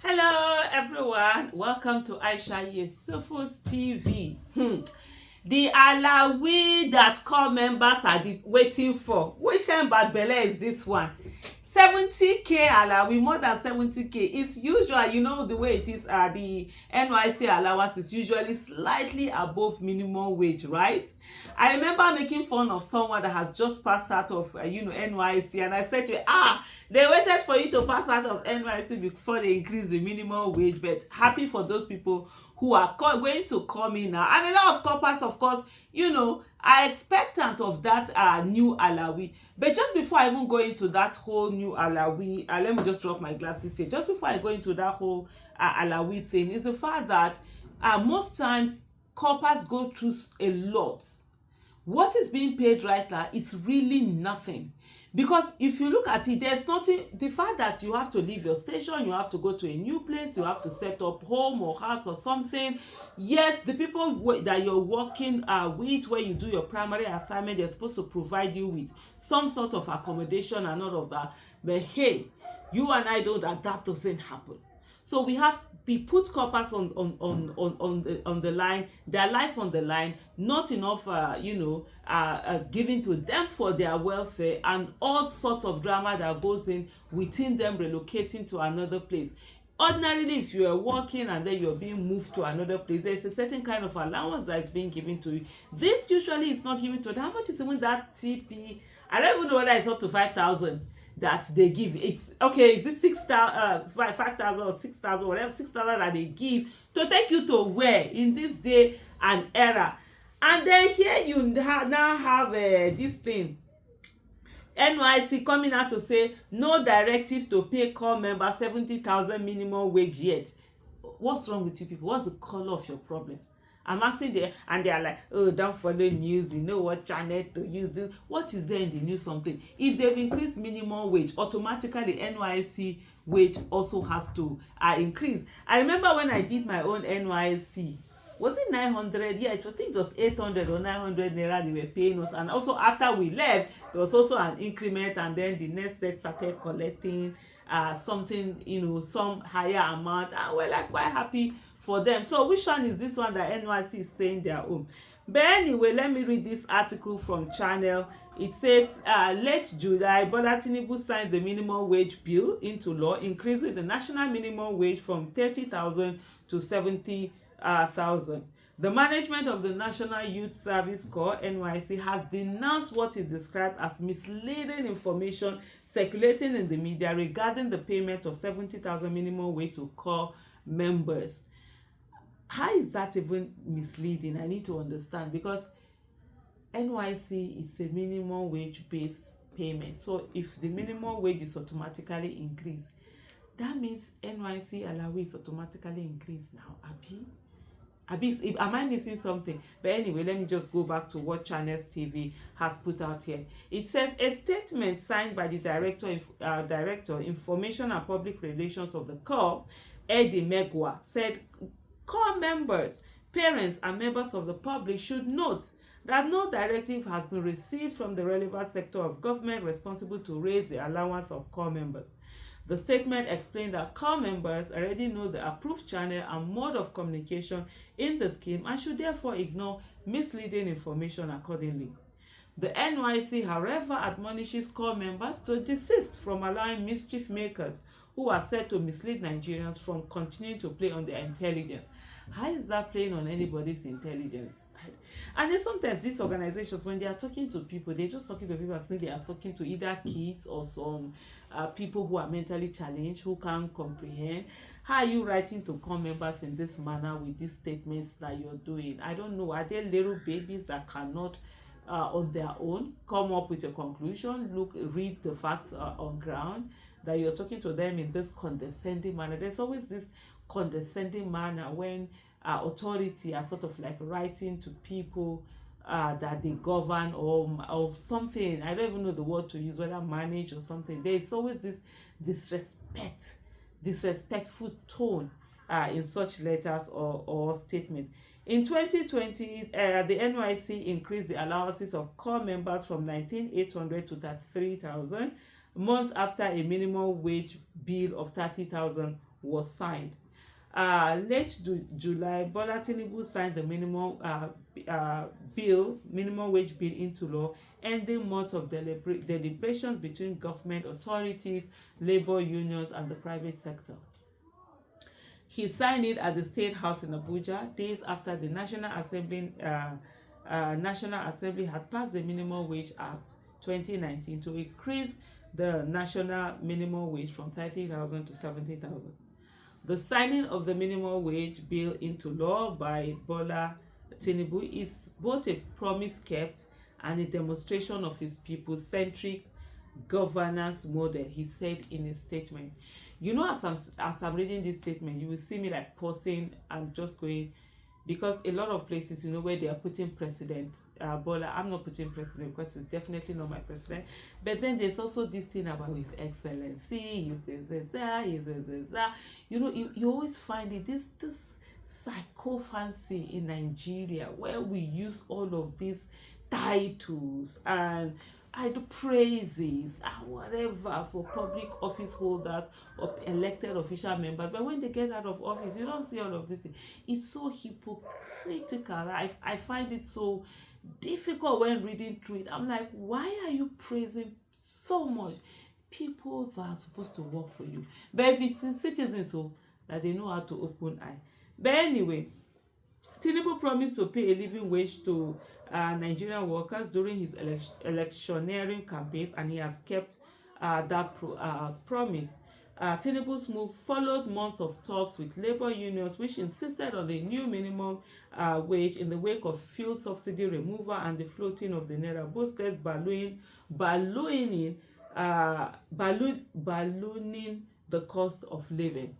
Hello everyone, welcome to Aisha Yusufu's TV. The alawi that core members are waiting for. Which kind of bad belle is this one? 70k alawi, more than 70k. It's usual, you know the way it is. The NYC allowance is usually slightly above minimum wage, right? I remember making fun of someone that has just passed out of NYC, and I said to her, they waited for you to pass out of NYC before they increase the minimum wage. But happy for those people who are going to come in now. And a lot of corpers, of course, are expectant of that new alawi. But just before I even go into that whole new alawi, let me just drop my glasses here. Just before I go into that whole alawi thing, is the fact that most times corpers go through a lot. What is being paid right now is really nothing, because if you look at it, there's nothing. The fact that you have to leave your station, you have to go to a new place, you have to set up home or house or something. Yes, the people that you're working with, where you do your primary assignment, they're supposed to provide you with some sort of accommodation and all of that. But hey, you and I know that doesn't happen. So we put corpers on the line, their life on the line, not enough given to them for their welfare, and all sorts of drama that goes in within them relocating to another place. Ordinarily, if you are working and then you're being moved to another place, there's a certain kind of allowance that is being given to you. This usually is not given to them. How much is even that TP? I don't even know whether it's up to 5,000 that they give. It's okay, is it 6,000, 5,000 or 6,000, whatever, 6,000 that they give to take you to where in this day and era. And then here you now have this thing, NYC coming out to say no directive to pay core members 70,000 minimum wage yet. What's wrong with you people? What's the color of your problem? I'm asking them, and they are like, oh, don't follow news, you know what channel to use this. What is there in the news? Something. If they've increased minimum wage, automatically NYC wage also has to increase. I remember when I did my own NYC, was it 900? Yeah, I think it was 800 or 900 naira they were paying us. And also after we left, there was also an increment, and then the next set started collecting something, some higher amount, and we're like quite happy for them. So which one is this one that NYC is saying their own? But anyway, let me read this article from Channel. It says, late July, Bola Tinubu signed the minimum wage bill into law, increasing the national minimum wage from 30,000 to 70,000. The management of the National Youth Service Corps, NYC, has denounced what is described as misleading information circulating in the media regarding the payment of 70,000 minimum wage to corps members. How is that even misleading? I need to understand, because NYC is a minimum wage based payment. So if the minimum wage is automatically increased, that means NYC allowance is automatically increased now. Am I missing something? But anyway, let me just go back to what Channels TV has put out here. It says a statement signed by the director Information and Public Relations of the Corps, Eddie Megwa, said Corps members, parents, and members of the public should note that no directive has been received from the relevant sector of government responsible to raise the allowance of corps members. The statement explained that corps members already know the approved channel and mode of communication in the scheme and should therefore ignore misleading information accordingly. The NYC, however, admonishes corps members to desist from allowing mischief makers who are said to mislead Nigerians from continuing to play on their intelligence. How is that playing on anybody's intelligence? And then sometimes these organizations, when they are talking to people, they're just talking to people as if they are talking to either kids or some people who are mentally challenged, who can't comprehend. How are you writing to corps members in this manner with these statements that you're doing? I don't know. Are they little babies that cannot on their own come up with a conclusion, read the facts on ground, that you're talking to them in this condescending manner? There's always this condescending manner when authority are sort of like writing to people that they govern or something. I don't even know the word to use, whether manage or something. There's always this disrespectful tone in such letters or statements. In 2020, the NYC increased the allowances of corps members from 19,800 to 33,000 months after a minimum wage bill of 30,000 was signed. Late July, Bola Tinubu signed the minimum wage bill into law, ending months of deliberations between government authorities, labor unions, and the private sector. He signed it at the State House in Abuja days after the National Assembly had passed the Minimum Wage Act 2019 to increase the national minimum wage from 30,000 to 70,000. The signing of the minimum wage bill into law by Bola Tinubu is both a promise kept and a demonstration of his people-centric governance model, he said in a statement. You know, as I'm reading this statement, you will see me like pausing and just going, because a lot of places, you know, where they are putting president Bola, I'm not putting president because it's definitely not my president, but then there's also this thing about his excellency, you know, you always find it, this psychophancy in Nigeria, where we use all of these titles and praises and whatever for public office holders or elected official members, but when they get out of office, you don't see all of this. It's so hypocritical. I find it so difficult when reading through it. I'm like, why are you praising so much people that are supposed to work for you? But if it's in citizens, so that they know how to open eye. But anyway, Tinubu promised to pay a living wage to Nigerian workers during his electioneering campaigns, and he has kept that promise. Tinubu's move followed months of talks with labor unions, which insisted on a new minimum wage in the wake of fuel subsidy removal and the floating of the naira, boosted ballooning the cost of living.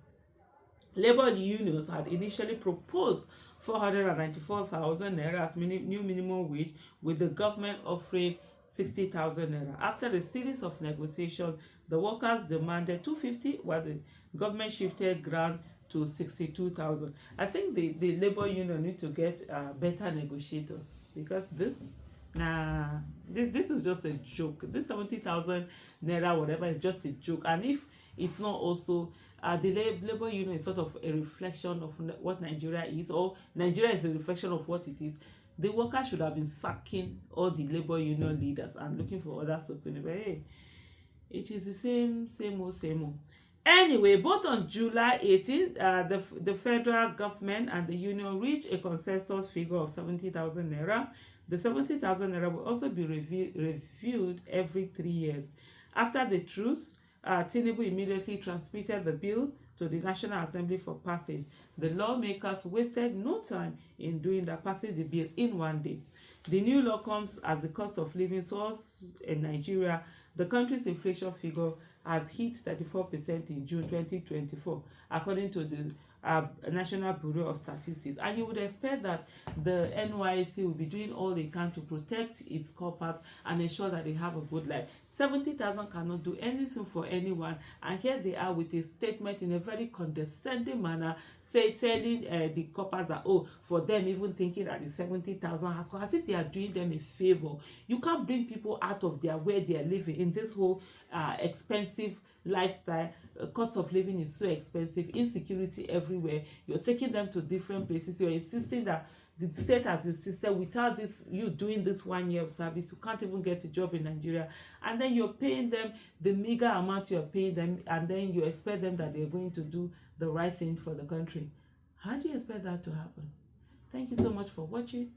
Labor unions had initially proposed 494,000 naira as new minimum wage, with the government offering 60,000 naira. After a series of negotiations, the workers demanded 250, while the government shifted ground to 62,000. I think the labor union need to get better negotiators, because this is just a joke. This 70,000 naira whatever is just a joke, and if it's not also the labor union is sort of a reflection of what Nigeria is, or Nigeria is a reflection of what it is, the workers should have been sacking all the labor union leaders and looking for others to pay. But hey, it is the same old. Anyway, both on July 18th, the federal government and the union reached a consensus figure of 70,000 naira. The 70,000 naira will also be reviewed every 3 years. After the truce, Tinubu immediately transmitted the bill to the National Assembly for passage. The lawmakers wasted no time in doing that, passing the bill in one day. The new law comes as the cost of living soars in Nigeria. The country's inflation figure has hit 34% in June 2024, according to the National Bureau of Statistics. And you would expect that the Nysc will be doing all they can to protect its corpers and ensure that they have a good life. 70,000 cannot do anything for anyone, and here they are with a statement in a very condescending manner, telling the corpers that, oh, for them even thinking that the 70,000 has come, as if they are doing them a favor. You can't bring people out of where they are living in this whole expensive lifestyle. Cost of living is so expensive, insecurity everywhere. You're taking them to different places. You're insisting that the state has insisted, without you doing this 1 year of service, you can't even get a job in Nigeria, and then you're paying them the meager amount you're paying them, and then you expect them that they're going to do the right thing for the country. How do you expect that to happen? Thank you so much for watching.